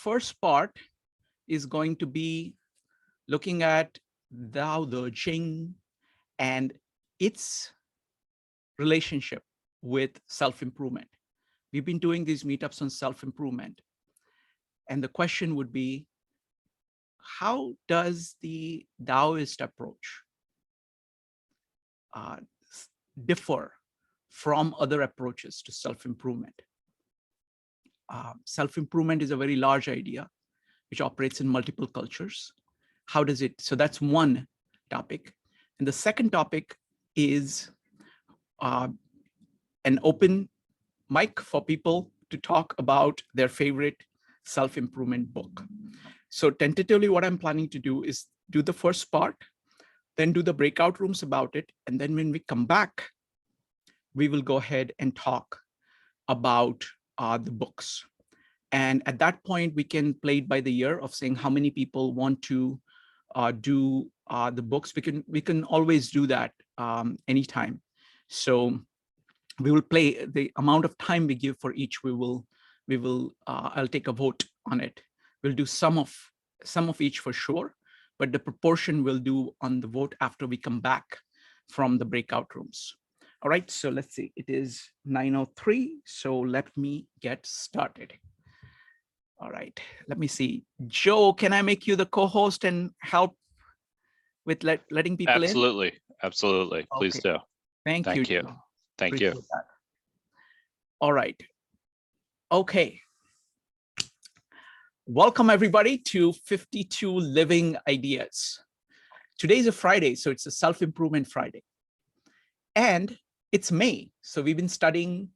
first part is going to be looking at Dao De Jing and its relationship with self-improvement. We've been doing these meetups on self-improvement. And the question would be, how does the Taoist approach differ from other approaches to self-improvement? Self-improvement is a very large idea which operates in multiple cultures. How does it? So that's one topic. And the second topic is an open mic for people to talk about their favorite self-improvement book. So tentatively, what I'm planning to do is do the first part, then do the breakout rooms about it. And then when we come back, we will go ahead and talk about the books. And at that point, we can play it by the ear of saying how many people want to do the books. We can always do that anytime. So we will play the amount of time we give for each. I'll take a vote on it. We'll do some of each for sure, but the proportion we'll do on the vote after we come back from the breakout rooms. All right, so let's see, it is 9:03. So let me get started. All right, let me see. Joe, can I make you the co-host and help with letting people Absolutely. in? Absolutely. Please Okay. do. Thank you. Thank Appreciate you. That. All right. Okay. Welcome everybody to 52 Living Ideas. Today's a Friday, so it's a self-improvement Friday. And it's May, so we've been studying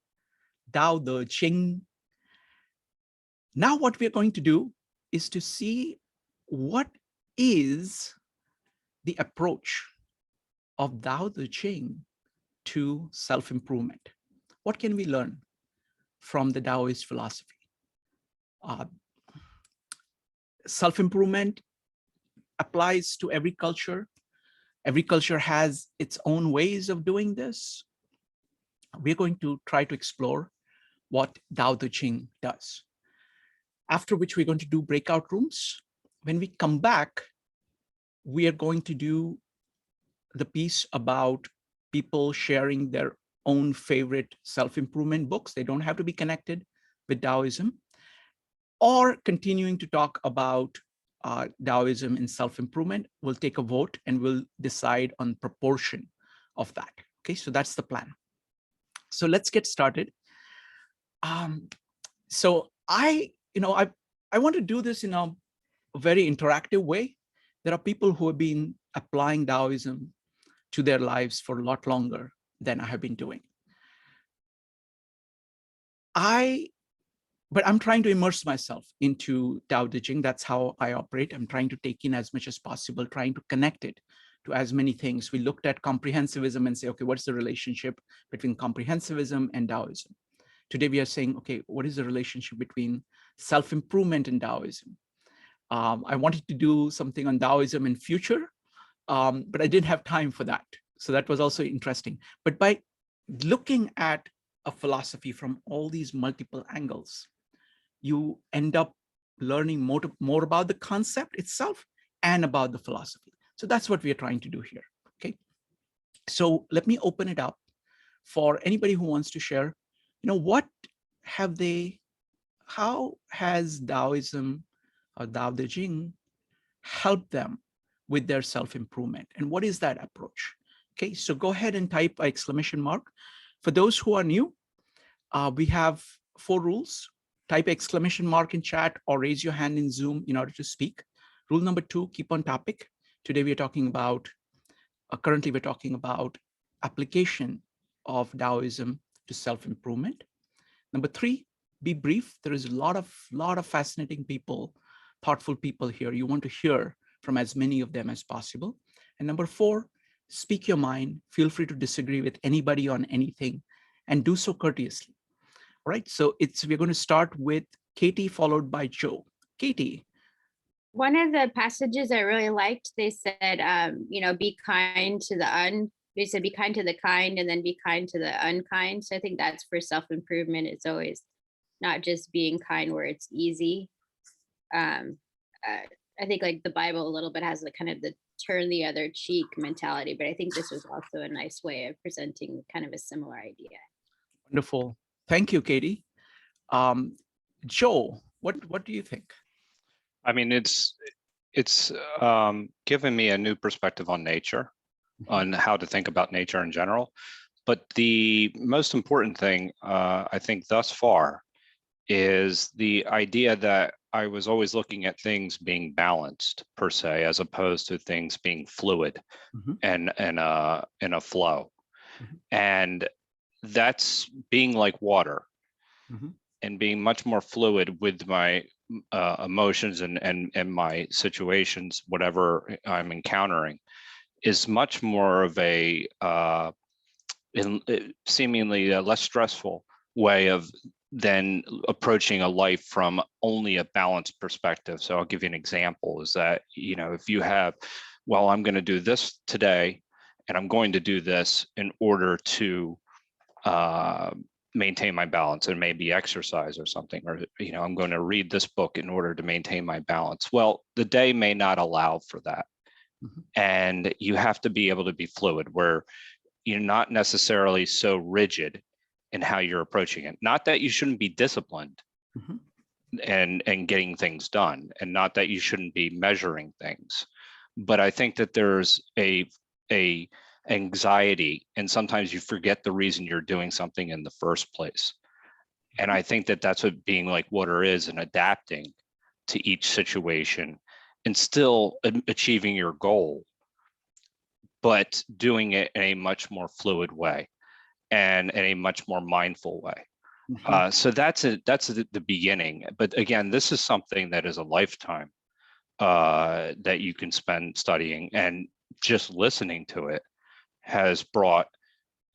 Dao De Jing. Now what we're going to do is to see what is the approach of Dao De Jing to self-improvement. What can we learn from the Taoist philosophy? Self-improvement applies to every culture. Every culture has its own ways of doing this. We're going to try to explore what Dao De Jing does. After which we're going to do breakout rooms. When we come back, we are going to do the piece about people sharing their own favorite self-improvement books. They don't have to be connected with Taoism, or continuing to talk about Taoism in self-improvement. We'll take a vote and we'll decide on proportion of that. Okay, so that's the plan. So let's get started. So I want to do this in a very interactive way. There are people who have been applying Taoism to their lives for a lot longer than I have been doing. But I'm trying to immerse myself into Dao De Jing. That's how I operate. I'm trying to take in as much as possible, trying to connect it to as many things. We looked at comprehensivism and say, okay, what's the relationship between comprehensivism and Taoism? Today we are saying, okay, what is the relationship between self-improvement and Taoism? I wanted to do something on Taoism in future, but I didn't have time for that. So that was also interesting. But by looking at a philosophy from all these multiple angles, you end up learning more about the concept itself and about the philosophy. So that's what we are trying to do here, okay? So let me open it up for anybody who wants to share, how has Taoism or Dao De Jing helped them with their self-improvement? And what is that approach? Okay, so go ahead and type exclamation mark. For those who are new, we have 4 rules. Type exclamation mark in chat or raise your hand in Zoom in order to speak. Rule number 2, keep on topic. Today we're talking about, currently we're talking about application of Taoism to self-improvement. Number 3, be brief. There is a lot of fascinating people, thoughtful people here. You want to hear from as many of them as possible. And number 4, speak your mind. Feel free to disagree with anybody on anything and do so courteously. All right, so we're going to start with Katie, followed by Joe. Katie. One of the passages I really liked, they said, be kind to they said, be kind to the kind and then be kind to the unkind. So I think that's for self-improvement. It's always not just being kind where it's easy. I think like the Bible a little bit has the kind of the turn the other cheek mentality, but I think this was also a nice way of presenting kind of a similar idea. Wonderful. Thank you, Katie. Joe, what do you think? I mean, it's given me a new perspective on nature, on how to think about nature in general. But the most important thing, I think thus far, is the idea that I was always looking at things being balanced per se, as opposed to things being fluid and in a flow. And that's being like water and being much more fluid with my emotions and my situations, whatever I'm encountering, is much more of a seemingly a less stressful way of than approaching a life from only a balanced perspective. So I'll give you an example is that, you know, if you have, well, I'm going to do this today and I'm going to do this in order to maintain my balance, and maybe exercise or something, or, you know, I'm going to read this book in order to maintain my balance. Well, the day may not allow for that. And you have to be able to be fluid where you're not necessarily so rigid in how you're approaching it. Not that you shouldn't be disciplined and getting things done, and not that you shouldn't be measuring things. But I think that there's a anxiety, and sometimes you forget the reason you're doing something in the first place. And I think that that's what being like water is, and adapting to each situation and still achieving your goal, but doing it in a much more fluid way and in a much more mindful way. So that's the beginning. But again, this is something that is a lifetime that you can spend studying, and just listening to it has brought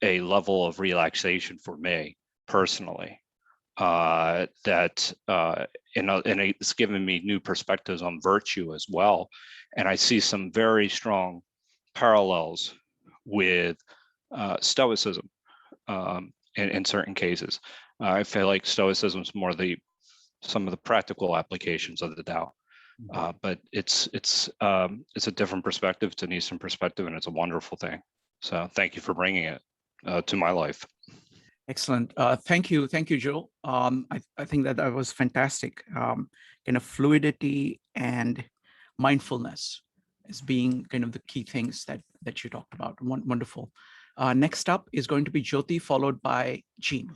a level of relaxation for me personally, that it's given me new perspectives on virtue as well. And I see some very strong parallels with Stoicism in certain cases. I feel like Stoicism is more some of the practical applications of the Tao. But it's a different perspective. It's an Eastern perspective, and it's a wonderful thing. So thank you for bringing it to my life. Excellent. Thank you, Joe. I think that was fantastic. Kind of fluidity and mindfulness as being kind of the key things that you talked about. Wonderful. Next up is going to be Jyoti, followed by Jean.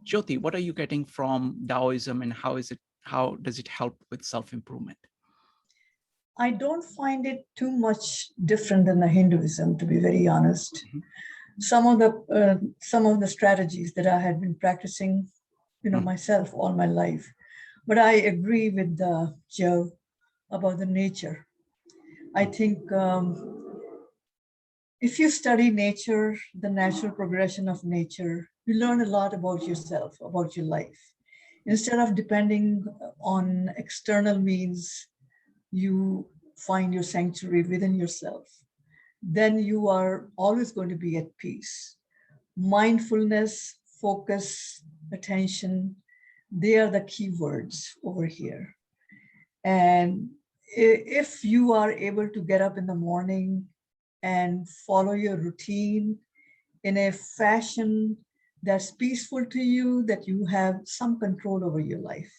Jyoti, what are you getting from Taoism, and how does it help with self-improvement? I don't find it too much different than the Hinduism, to be very honest. Some of the strategies that I had been practicing, myself all my life. But I agree with Joe about the nature. I think if you study nature, the natural progression of nature, you learn a lot about yourself, about your life. Instead of depending on external means, you find your sanctuary within yourself. Then you are always going to be at peace. Mindfulness, focus, attention, they are the key words over here. And if you are able to get up in the morning and follow your routine in a fashion that's peaceful to you, that you have some control over your life.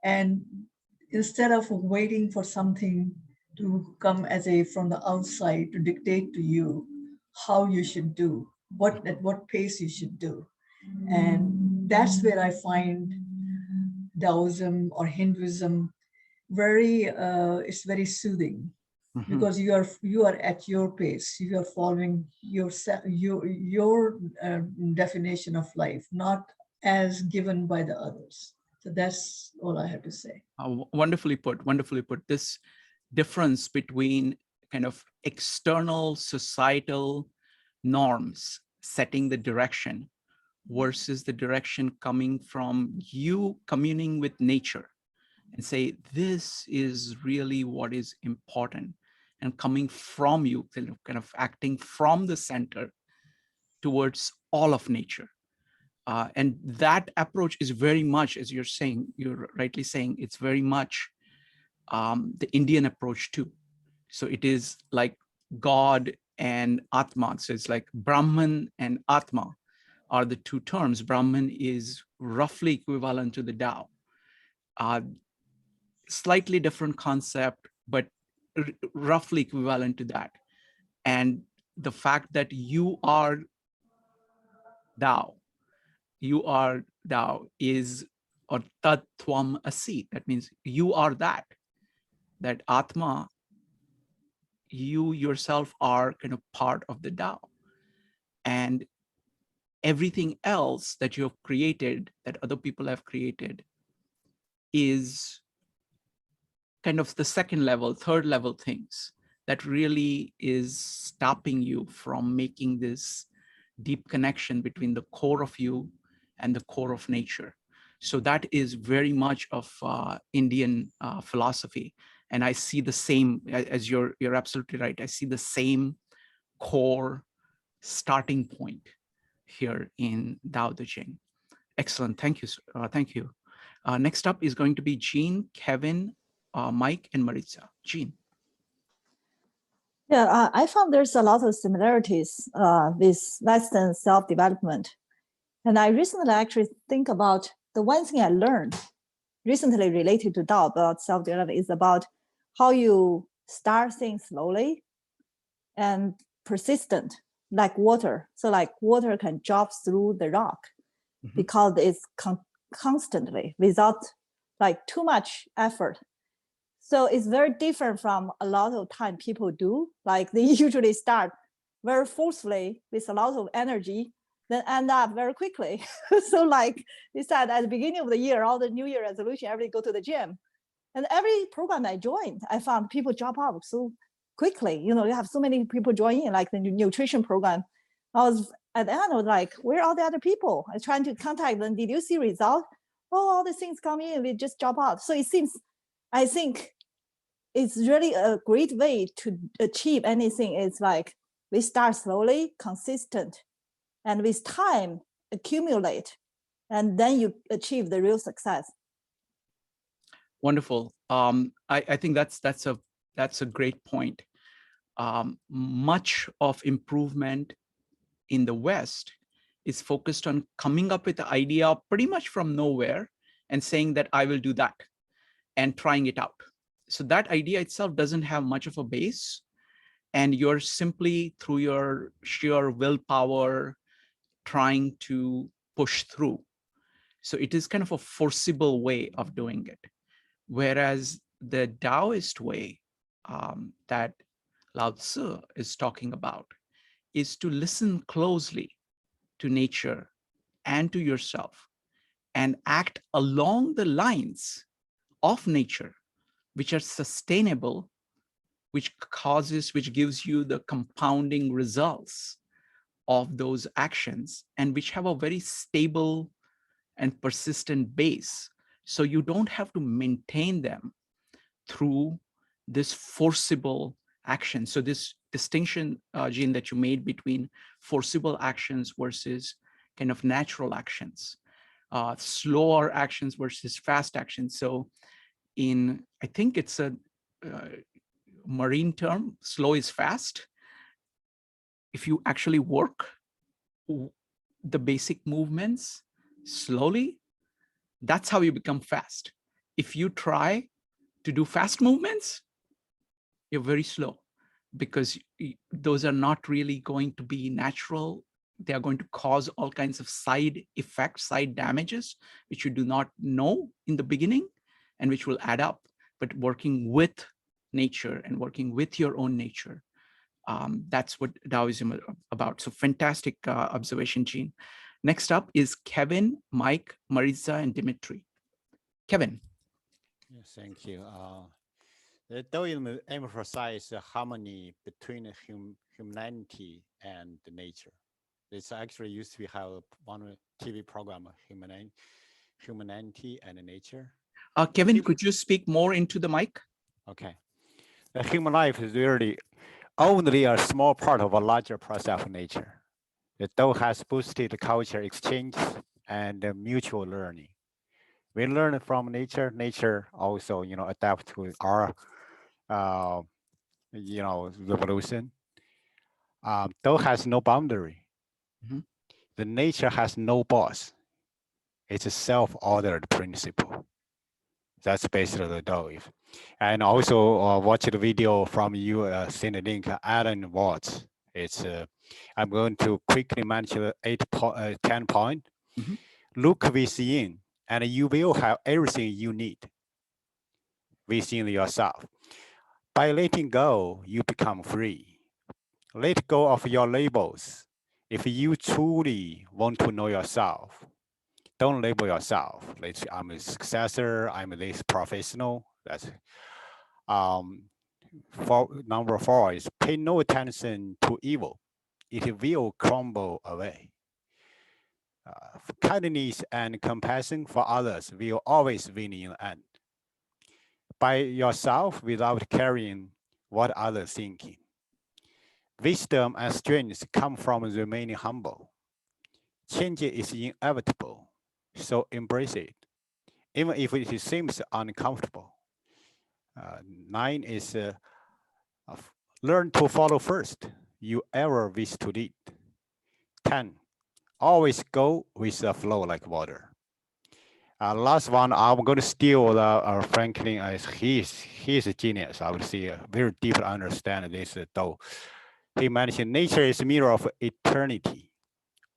And instead of waiting for something to come from the outside to dictate to you how you should do, at what pace you should do. And that's where I find Taoism or Hinduism it's very soothing, because you are at your pace. You are following your definition of life, not as given by the others. So that's all I have to say. Wonderfully put. This difference between kind of external societal norms setting the direction versus the direction coming from you communing with nature and say, this is really what is important, and coming from you, kind of acting from the center towards all of nature. And that approach is very much, as you're rightly saying, it's very much the Indian approach too. So it is like God and Atman. So it's like Brahman and Atma are the two terms. Brahman is roughly equivalent to the Tao. Slightly different concept, but roughly equivalent to that. And the fact that you are Tao is, or Tat Tvam Asi. That means you are that Atma, you yourself are kind of part of the Tao. And everything else that you have created, that other people have created, is kind of the second level, third level things that really is stopping you from making this deep connection between the core of you and the core of nature. So that is very much of Indian philosophy. And I see the same, as you're absolutely right. I see the same core starting point here in Dao De Jing. Excellent, thank you, thank you. Next up is going to be Jean, Kevin, Mike, and Maritza. Jean. Yeah, I found there's a lot of similarities with Western self-development. And I recently actually think about the one thing I learned recently related to Dao about self-development is about how you start things slowly and persistent, like water. So like water can drop through the rock because it's constantly without like too much effort. So it's very different from a lot of time people do. Like they usually start very forcefully with a lot of energy, then end up very quickly. So like they said at the beginning of the year, all the New Year resolution, everybody go to the gym. And every program I joined, I found people drop out so quickly. You know, you have so many people join in, like the nutrition program. I was at the end, I was like, where are the other people? I was trying to contact them. Did you see results? Oh, all the things come in, we just drop out. So it seems, I think it's really a great way to achieve anything. It's like we start slowly, consistent, and with time accumulate, and then you achieve the real success. Wonderful. I think that's a great point. Much of improvement in the West is focused on coming up with the idea pretty much from nowhere and saying that I will do that and trying it out. So that idea itself doesn't have much of a base, and you're simply through your sheer willpower trying to push through. So it is kind of a forcible way of doing it. Whereas the Taoist way that Lao Tzu is talking about is to listen closely to nature and to yourself and act along the lines of nature, which are sustainable, which gives you the compounding results of those actions, and which have a very stable and persistent base. So you don't have to maintain them through this forcible action. So this distinction, Jean, that you made between forcible actions versus kind of natural actions, slower actions versus fast actions. So I think it's a marine term, slow is fast. If you actually work the basic movements slowly, that's how you become fast. If you try to do fast movements, you're very slow, because those are not really going to be natural. They are going to cause all kinds of side effects, side damages, which you do not know in the beginning and which will add up. But working with nature and working with your own nature, that's what Taoism is about. So fantastic observation, Jean. Next up is Kevin, Mike, Maritza, and Dimitri. Kevin. Yes, thank you. The Taoism emphasizes harmony between humanity and nature. This actually used to have one TV program, Humanity and Nature. Kevin, could you speak more into the mic? Okay. The human life is really only a small part of a larger process of nature. The Tao has boosted culture exchange and mutual learning. We learn from nature. Nature also, adapt to our, revolution. Though has no boundary. Mhm. The nature has no boss. It's a self-ordered principle. That's basically the Taoism. And also watch the video from you, send a link, Alan Watts. It's I'm going to quickly mention 10 point. Mhm. Look within, and you will have everything you need within yourself. By letting go, you become free. Let go of your labels. If you truly want to know yourself, don't label yourself. Like, I'm a successor, I'm this professional. That's number 4 is pay no attention to evil. It will crumble away. Kindness and compassion for others will always win in the end. By yourself without caring what others thinking. Wisdom and strength come from remaining humble. Change is inevitable, so embrace it, even if it seems uncomfortable. 9 is learn to follow first you ever wish to lead. 10, always go with the flow like water. Last one, I'm going to steal Franklin as he's a genius. I would say very deep understand this though. He mentioned nature is a mirror of eternity.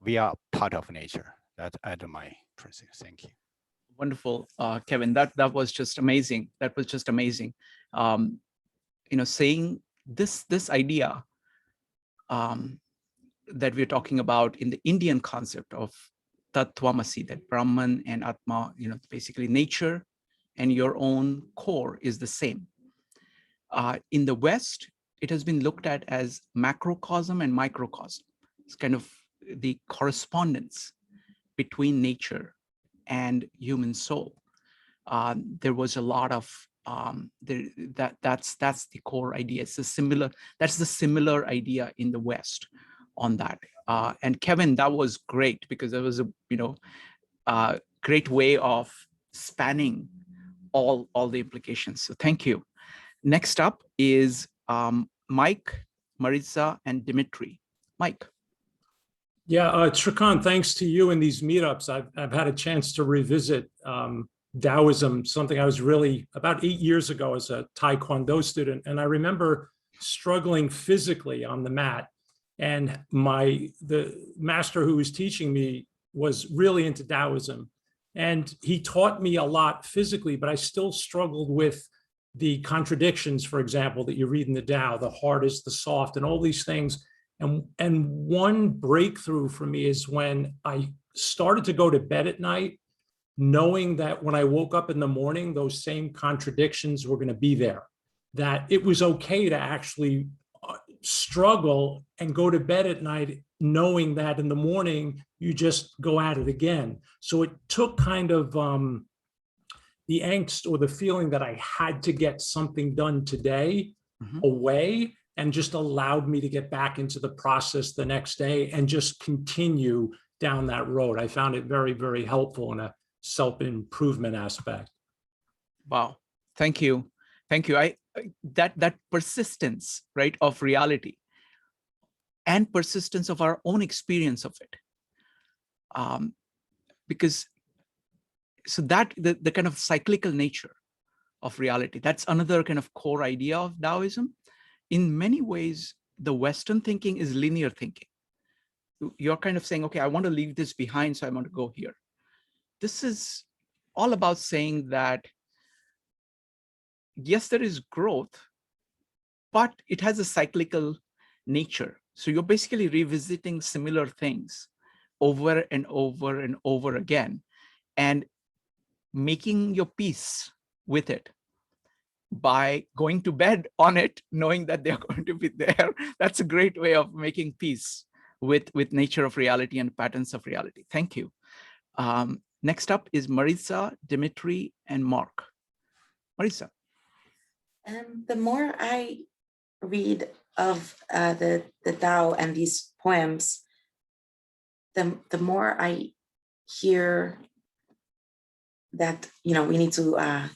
We are part of nature. That's at my present. Thank you. Wonderful, Kevin. That was just amazing. That was just amazing. Saying this idea that we're talking about in the Indian concept of Tattvamasi, that Brahman and Atma, basically nature and your own core is the same. In the West, it has been looked at as macrocosm and microcosm. It's kind of the correspondence between nature and human soul. There was a lot of that's the core idea. It's that's the similar idea in the West on that. And Kevin, that was great because there was a great way of spanning all the implications. So thank you. Next up is Mike, Maritza, and Dimitri. Mike. Yeah, Shrikant, thanks to you in these meetups, I've had a chance to revisit Taoism, something I was really about 8 years ago as a Taekwondo student. And I remember struggling physically on the mat. And the master who was teaching me was really into Taoism. And he taught me a lot physically, but I still struggled with the contradictions, for example, that you read in the Tao, the hard is the soft, and all these things. And one breakthrough for me is when I started to go to bed at night, knowing that when I woke up in the morning, those same contradictions were going to be there, that it was okay to actually struggle and go to bed at night, knowing that in the morning, you just go at it again. So it took kind of the angst or the feeling that I had to get something done today away, and just allowed me to get back into the process the next day and just continue down that road. I found it very, very helpful in a self-improvement aspect. Wow, thank you. Thank you. That persistence, right, of reality and persistence of our own experience of it. Because so that the kind of cyclical nature of reality, that's another kind of core idea of Taoism. In many ways, the Western thinking is linear thinking. You're kind of saying, okay, I want to leave this behind, so I want to go here. This is all about saying that, yes, there is growth, but it has a cyclical nature. So you're basically revisiting similar things over and over and over again, and making your peace with it by going to bed on it, knowing that they're going to be there. That's a great way of making peace with nature of reality and patterns of reality. Thank you. Next up is Maritza, Dimitri, and Mark. Maritza. The more I read of the Tao and these poems, the more I hear that, you know, we need to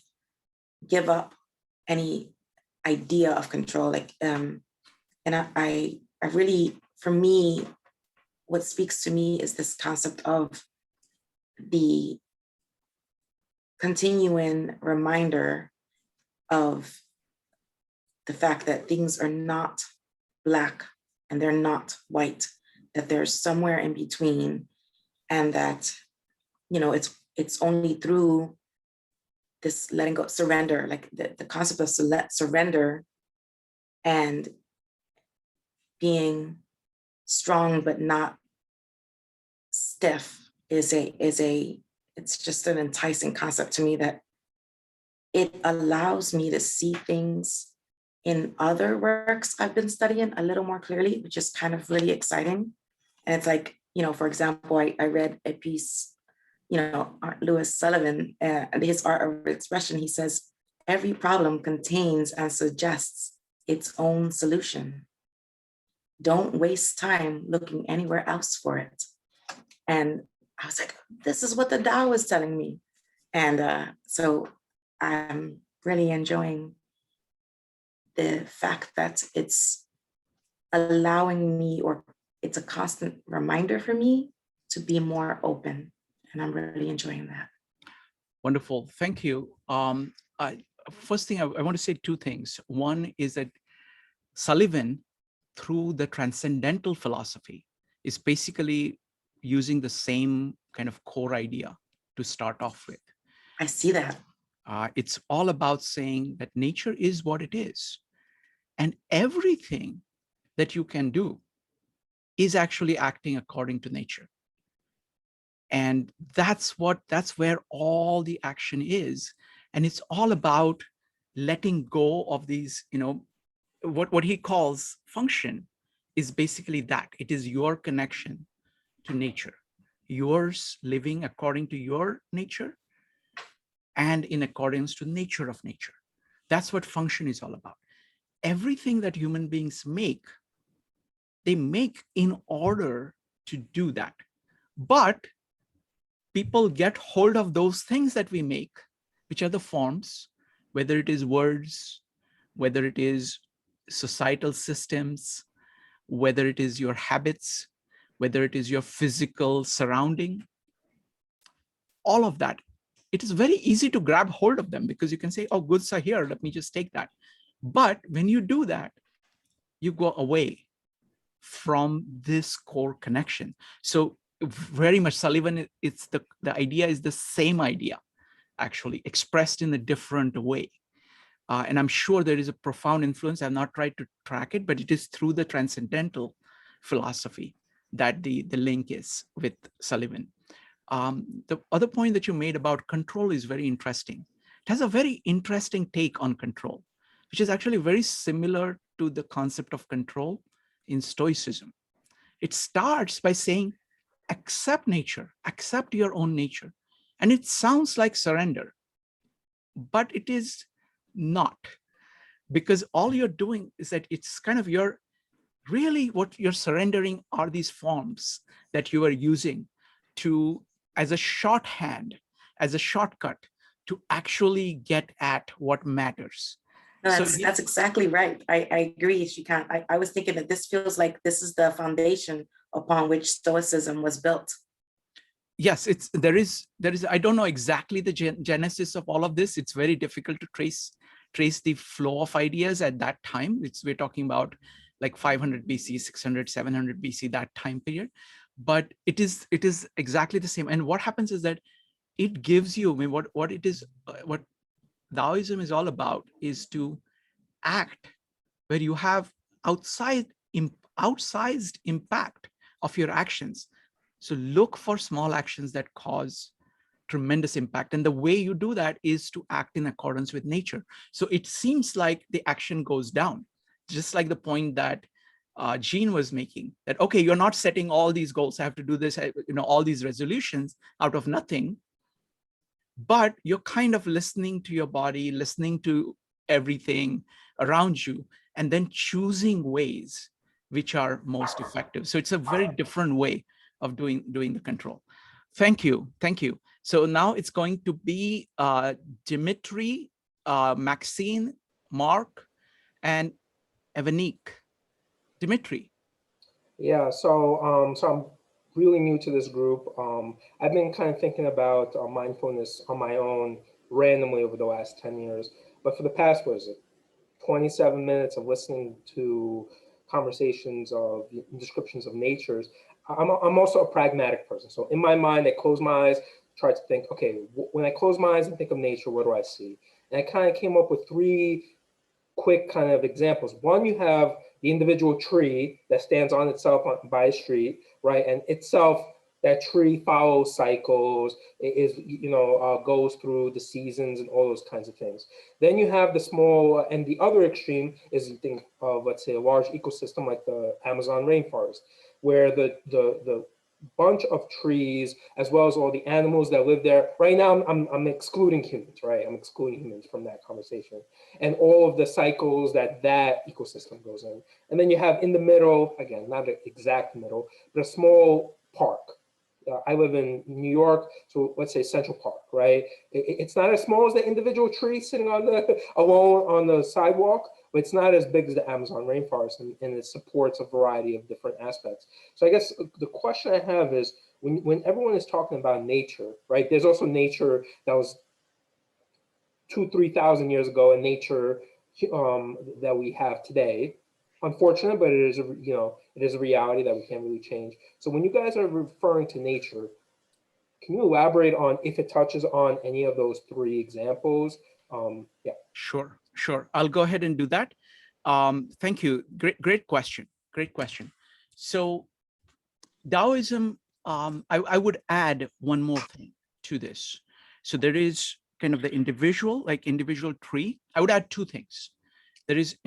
give up any idea of control. Like, and I really, for me, what speaks to me is this concept of the continuing reminder of the fact that things are not black and they're not white, that there's somewhere in between, and that, you know, it's only through this letting go, surrender, like the concept of surrender and being strong but not stiff it's just an enticing concept to me, that it allows me to see things in other works I've been studying a little more clearly, which is kind of really exciting. And it's like, you know, for example, I read a piece, you know, Lewis Sullivan, his Art of Expression, he says, every problem contains and suggests its own solution. Don't waste time looking anywhere else for it. And I was like, this is what the Tao is telling me. And so I'm really enjoying the fact that it's allowing me, or it's a constant reminder for me to be more open. And I'm really enjoying that. Wonderful, thank you. First thing, I want to say two things. One is that Sullivan, through the transcendental philosophy, is basically using the same kind of core idea to start off with. I see that. It's all about saying that nature is what it is. And everything that you can do is actually acting according to nature. And that's where all the action is. And it's all about letting go of these, you know, what he calls function is basically that. It is your connection to nature, yours living according to your nature and in accordance to nature of nature. That's what function is all about. Everything that human beings make, they make in order to do that. But people get hold of those things that we make, which are the forms, whether it is words, whether it is societal systems, whether it is your habits, whether it is your physical surrounding, all of that. It is very easy to grab hold of them because you can say, oh, goods are here, let me just take that. But when you do that, you go away from this core connection. So very much Sullivan, it's the idea is the same idea, actually expressed in a different way. And I'm sure there is a profound influence. I've not tried to track it, but it is through the transcendental philosophy that the link is with Sullivan. The other point that you made about control is very interesting. It has a very interesting take on control, which is actually very similar to the concept of control in Stoicism. It starts by saying, accept nature, accept your own nature. And it sounds like surrender, but it is not, because all you're doing is that it's kind of really what you're surrendering are these forms that you are using to, as a shorthand, as a shortcut to actually get at what matters. No, that's exactly right. I agree, Shrikant. I was thinking that this feels like this is the foundation upon which Stoicism was built. Yes, there is. I don't know exactly the genesis of all of this. It's very difficult to trace the flow of ideas at that time. We're talking about like 500 BC, 600, 700 BC, that time period. But it is exactly the same. And what happens is that it gives you, I mean, what Taoism is all about is to act where you have outsized impact of your actions. So look for small actions that cause tremendous impact. And the way you do that is to act in accordance with nature. So it seems like the action goes down, just like the point that Jean was making, that, okay, you're not setting all these goals. I have to do this, all these resolutions out of nothing, but you're kind of listening to your body, listening to everything around you, and then choosing ways which are most effective. So it's a very different way of doing the control. Thank you. So now it's going to be Dimitri, Maxine, Mark, and Evanique. Dimitri. Yeah, so I'm really new to this group. I've been kind of thinking about mindfulness on my own randomly over the last 10 years. But for the past, what is it, 27 minutes of listening to conversations of descriptions of natures, I'm also a pragmatic person. So in my mind, I close my eyes, try to think, okay, when I close my eyes and think of nature, what do I see? And I kind of came up with three quick kind of examples. One, you have the individual tree that stands on itself by a street, right? And itself, that tree follows cycles, goes through the seasons and all those kinds of things. Then you have the small, and the other extreme is you think of, let's say, a large ecosystem like the Amazon rainforest, where the bunch of trees, as well as all the animals that live there. Right now, I'm excluding humans, right? I'm excluding humans from that conversation, and all of the cycles that ecosystem goes in. And then you have in the middle, again, not an exact middle, but a small park. I live in New York, so let's say Central Park, right? It's not as small as the individual tree sitting on alone on the sidewalk, but it's not as big as the Amazon rainforest, and it supports a variety of different aspects. So I guess the question I have is, when everyone is talking about nature, right? There's also nature that was 2,000-3,000 years ago, and nature that we have today. Unfortunate, but it is a reality that we can't really change. So when you guys are referring to nature, can you elaborate on if it touches on any of those three examples? Yeah. Sure. I'll go ahead and do that. Thank you. Great question. So Taoism, I would add one more thing to this. So there is kind of the individual tree. I would add two things. There is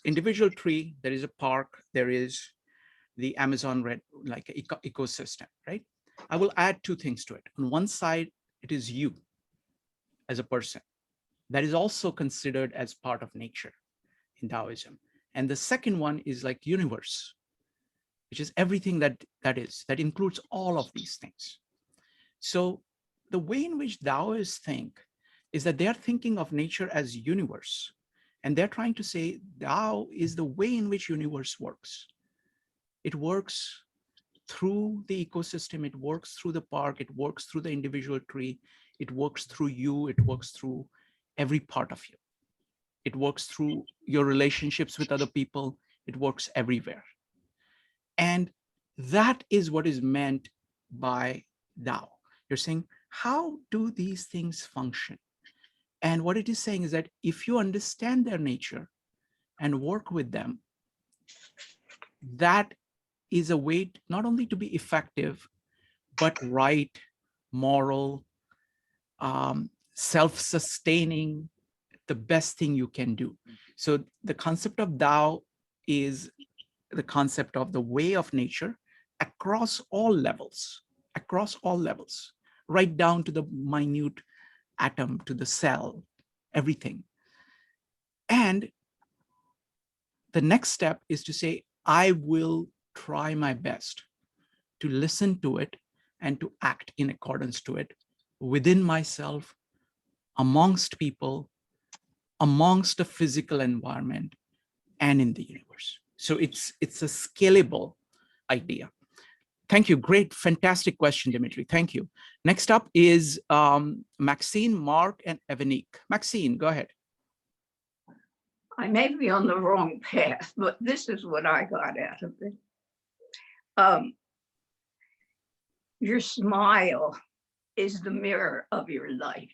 individual tree, there is a park, there is the Amazon ecosystem, right? I will add two things to it. On one side, it is you as a person. That is also considered as part of nature in Taoism. And the second one is like universe, which is everything that includes all of these things. So the way in which Taoists think is that they are thinking of nature as universe. And they're trying to say Tao is the way in which universe works. It works through the ecosystem, it works through the park, it works through the individual tree, it works through you, it works through every part of you. It works through your relationships with other people, it works everywhere. And that is what is meant by Tao. You're saying, how do these things function? And what it is saying is that if you understand their nature and work with them, that is a way not only to be effective, but right, moral, self-sustaining, the best thing you can do. So the concept of Tao is the concept of the way of nature across all levels, right down to the minute atom, to the cell, everything. And the next step is to say, I will try my best to listen to it and to act in accordance to it within myself, amongst people, amongst the physical environment, and in the universe. So it's a scalable idea. Thank you. Great, fantastic question, Dimitri. Thank you. Next up is Maxine, Mark, and Evanique. Maxine, go ahead. I may be on the wrong path, but this is what I got out of it. Your smile is the mirror of your life.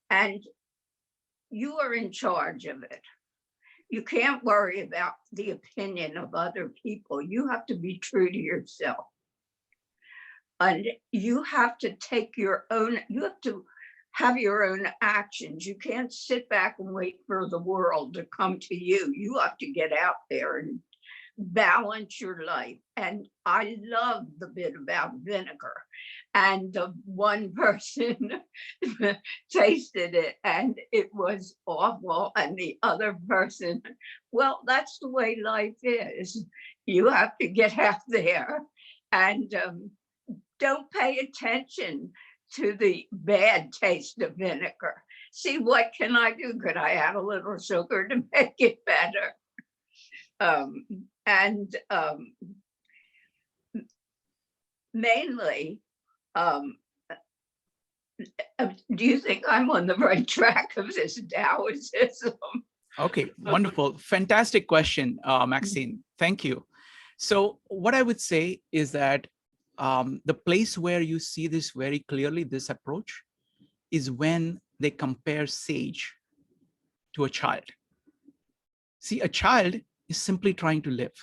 And you are in charge of it. You can't worry about the opinion of other people. You have to be true to yourself. And you have to take your own, you have to have your own actions. You can't sit back and wait for the world to come to you. You have to get out there and balance your life. And I love the bit about vinegar. And the one person tasted it and it was awful. And the other person, well, that's the way life is. You have to get out there and Don't pay attention to the bad taste of vinegar. See, what can I do? Could I add a little sugar to make it better? Mainly, do you think I'm on the right track of this Taoism? Okay, wonderful. Fantastic question, Maxine. Thank you. So what I would say is that the place where you see this very clearly, this approach, is when they compare sage to a child. See, a child is simply trying to live.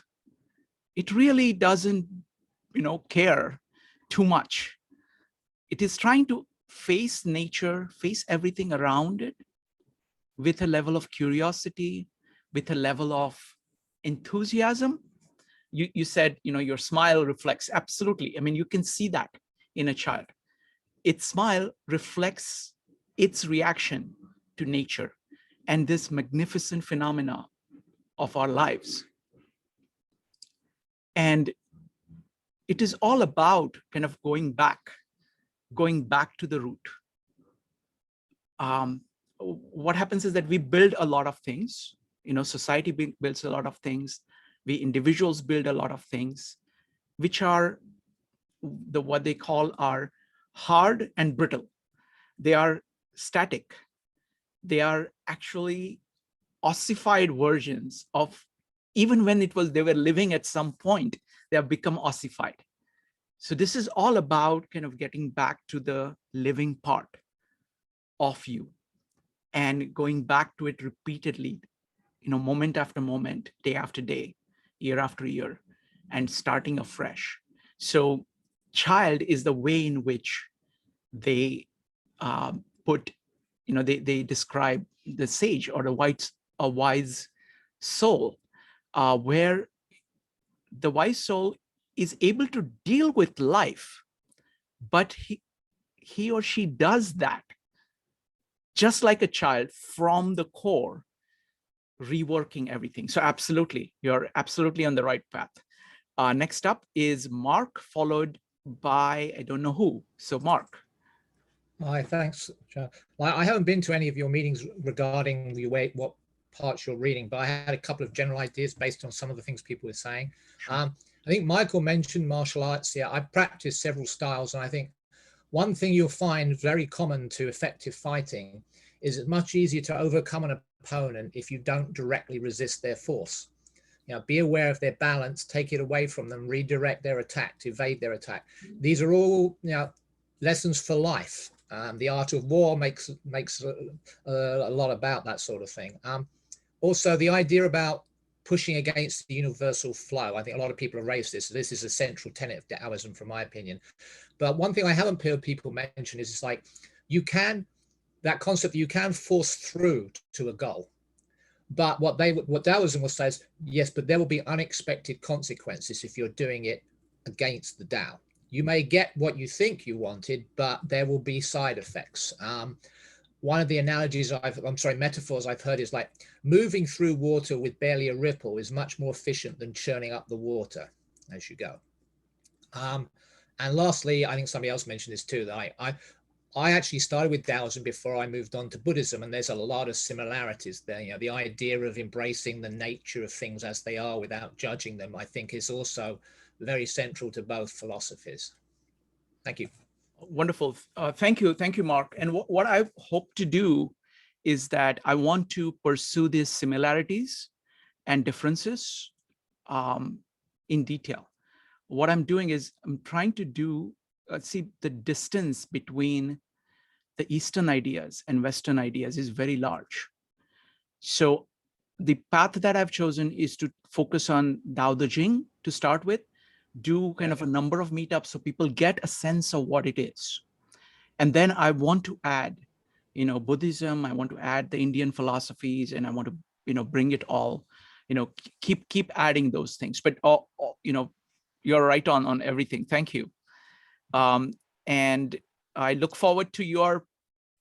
It really doesn't, care too much. It is trying to face nature, face everything around it with a level of curiosity, with a level of enthusiasm. You said, your smile reflects, absolutely. I mean, you can see that in a child. Its smile reflects its reaction to nature and this magnificent phenomena of our lives. And it is all about kind of going back to the root. What happens is that we build a lot of things, society builds a lot of things, we individuals build a lot of things, which are what they call are hard and brittle. They are static. They are actually ossified versions of, even when they were living at some point, they have become ossified. So this is all about kind of getting back to the living part of you and going back to it repeatedly, moment after moment, day after day, year after year, and starting afresh. So child is the way in which they they describe the sage or a wise soul, where the wise soul is able to deal with life, but he or she does that just like a child from the core, reworking everything. So absolutely, you're absolutely on the right path. Next up is Mark, followed by, I don't know who. So Mark. Hi, thanks. I haven't been to any of your meetings regarding what parts you're reading, but I had a couple of general ideas based on some of the things people were saying. I think Michael mentioned martial arts. Yeah, I practice several styles, and I think one thing you'll find very common to effective fighting is it's much easier to overcome an opponent if you don't directly resist their force. Be aware of their balance, take it away from them, redirect their attack, to evade their attack. These are all lessons for life. The art of war makes a lot about that sort of thing. Also, the idea about pushing against the universal flow. I think a lot of people have raised this. This is a central tenet of Taoism, from my opinion. But one thing I haven't heard people mention is it's like that concept that you can force through to a goal. But what Taoism will say is, yes, but there will be unexpected consequences if you're doing it against the Tao. You may get what you think you wanted, but there will be side effects. One of the metaphors I've heard is like moving through water with barely a ripple is much more efficient than churning up the water as you go. And lastly, I think somebody else mentioned this too, that I actually started with Taoism before I moved on to Buddhism, and there's a lot of similarities there. The idea of embracing the nature of things as they are without judging them, I think, is also very central to both philosophies. Thank you. Wonderful. Thank you, Mark. And what I hope to do is that I want to pursue these similarities and differences in detail. What I'm doing is I'm trying to see the distance between the Eastern ideas and Western ideas is very large. So the path that I've chosen is to focus on Dao De Jing to start with, do kind of a number of meetups so people get a sense of what it is. And then I want to add, Buddhism, I want to add the Indian philosophies, and I want to, bring it all, keep adding those things. But, you're right on everything. Thank you. And I look forward to your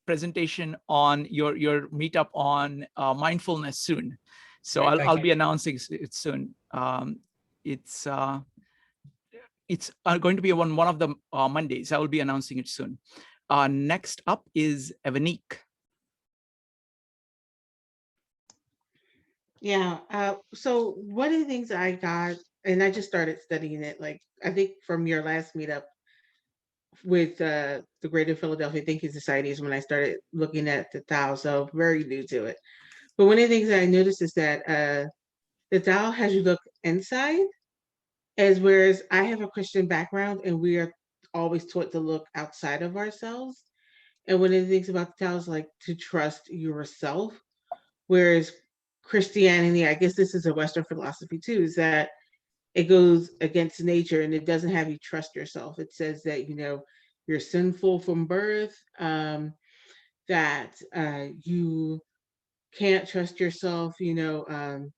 presentation on your meetup on mindfulness soon. So I'll be announcing it soon. it's going to be on one of the Mondays. I will be announcing it soon. Next up is Evanique. Yeah. So one of the things I got, and I just started studying it, like I think from your last meetup with the Greater Philadelphia Thinking Society is when I started looking at the Tao. So very new to it. But one of the things that I noticed is that the Tao has you look inside, as whereas I have a Christian background and we are always taught to look outside of ourselves. And one of the things about the Tao is like to trust yourself. Whereas Christianity, I guess this is a Western philosophy too, is that it goes against nature and it doesn't have you trust yourself. It says that, you know, you're sinful from birth, that you can't trust yourself, you know,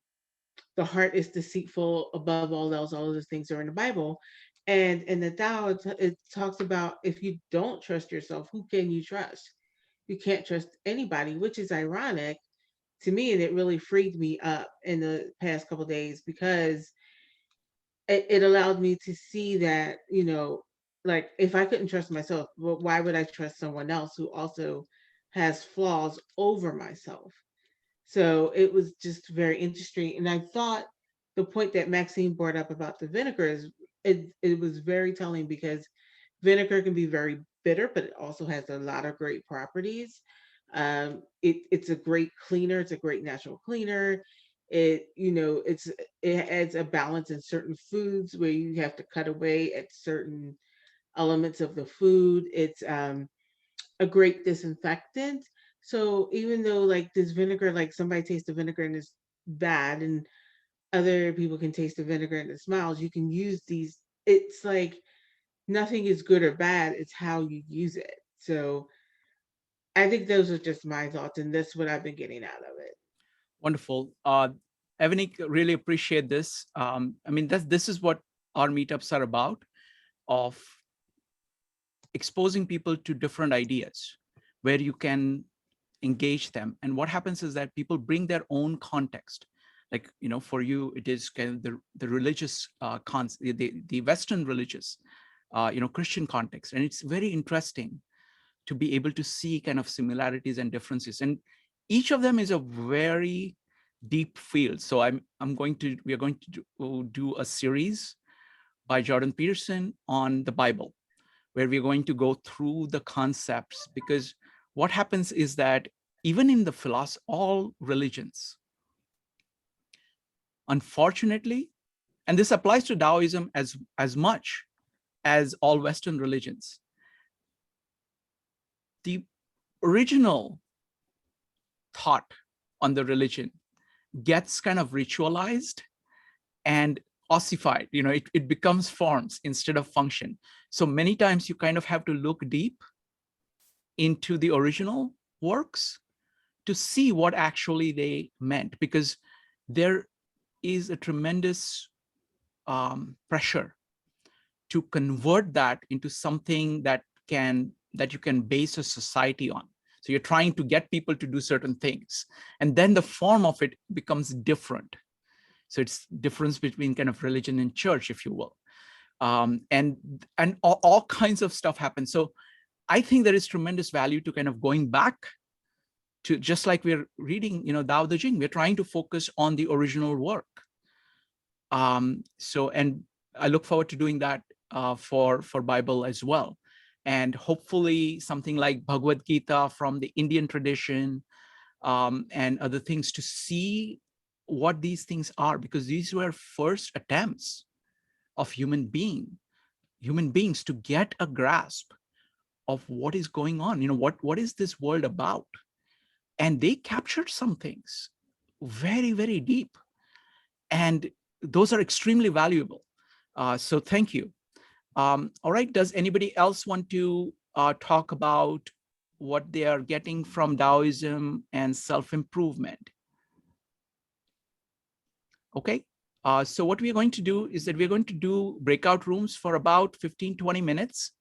the heart is deceitful above all else. All of those things are in the Bible. And in the Tao, it talks about if you don't trust yourself, who can you trust? You can't trust anybody, which is ironic to me, and it really freed me up in the past couple of days because it allowed me to see that, you know, like if I couldn't trust myself, well, why would I trust someone else who also has flaws over myself? So it was just very interesting. And I thought the point that Maxine brought up about the vinegar is it was very telling because vinegar can be very bitter, but it also has a lot of great properties. It's a great cleaner. It's a great natural cleaner. It, you know, it adds a balance in certain foods where you have to cut away at certain elements of the food. It's a great disinfectant. So even though like this vinegar, like somebody tastes the vinegar and it's bad, and other people can taste the vinegar and it smells, you can use these. It's like nothing is good or bad. It's how you use it. So I think those are just my thoughts, and that's what I've been getting out of it. Wonderful. Evanique, really appreciate this. I mean, this is what our meetups are about, of exposing people to different ideas where you can engage them. And what happens is that people bring their own context. Like, you know, for you, it is kind of the religious, the Western religious, you know, Christian context. And it's very interesting to be able to see kind of similarities and differences. And each of them is a very deep field. So we are going to do a series by Jordan Peterson on the Bible, where we're going to go through the concepts, because what happens is that even in the philosophy, all religions, unfortunately, and this applies to Taoism as much as all Western religions, the original thought on the religion gets kind of ritualized and ossified. You know, it becomes forms instead of function. So many times you kind of have to look deep into the original works to see what actually they meant, because there is a tremendous pressure to convert that into something that you can base a society on. So you're trying to get people to do certain things, and then the form of it becomes different. So it's difference between kind of religion and church, if you will. And all kinds of stuff happens. So I think there is tremendous value to kind of going back to, just like we're reading, you know, Dao De Jing, we're trying to focus on the original work. So, and I look forward to doing that for Bible as well. And hopefully something like Bhagavad Gita from the Indian tradition, and other things, to see what these things are, because these were first attempts of human beings to get a grasp of what is going on. You know, what is this world about? And they captured some things very, very deep. And those are extremely valuable. So thank you. All right, does anybody else want to talk about what they are getting from Taoism and self-improvement? Okay, so what we're going to do is that we're going to do breakout rooms for about 15-20 minutes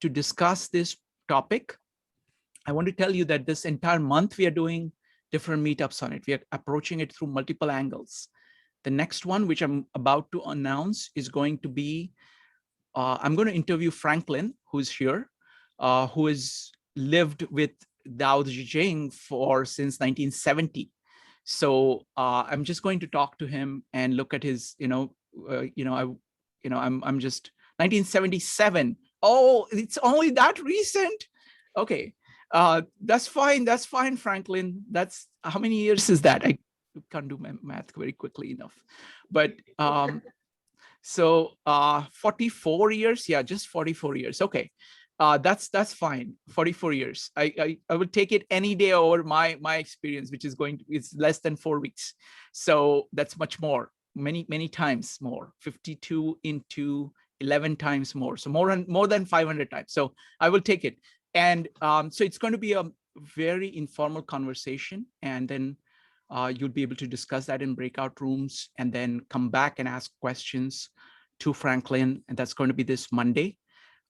to discuss this topic. I want to tell you that this entire month we are doing different meetups on it. We are approaching it through multiple angles. The next one, which I'm about to announce, is going to be I'm going to interview Franklin, who's here, who has lived with Dao De Jing since 1970. So I'm just going to talk to him and look at his, I'm just 1977. Oh, it's only that recent. Okay, that's fine. That's fine, Franklin. That's how many years is that? I can't do my math very quickly enough, but so 44 years. Yeah, just 44 years. Okay. That's fine. 44 years. I would take it any day over my experience, which is it's less than 4 weeks. So that's much more, many times more. 52 into 11 times more. So more than 500 times. So I will take it. And so it's going to be a very informal conversation, and then you'll be able to discuss that in breakout rooms, and then come back and ask questions to Franklin, and that's going to be this Monday.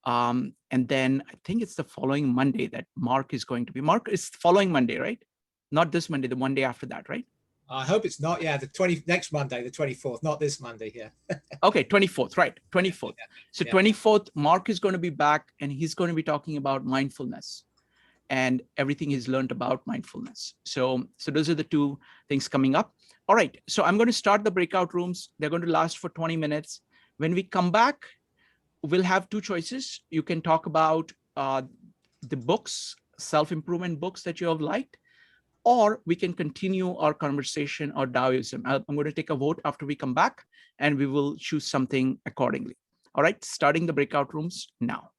And then I think it's the following Monday that Mark is going to be. Mark is following Monday, right? Not this Monday, the Monday after that, right? I hope it's not. Yeah, next Monday, the 24th, not this Monday here. Okay, 24th, right? 24th. Yeah. So 24th, Mark is going to be back, and he's going to be talking about mindfulness and everything he's learned about mindfulness. So those are the two things coming up. All right, so I'm going to start the breakout rooms. They're going to last for 20 minutes. When we come back, we'll have two choices. You can talk about the books, self-improvement books that you have liked, or we can continue our conversation or Taoism. I'm going to take a vote after we come back, and we will choose something accordingly. All right, starting the breakout rooms now.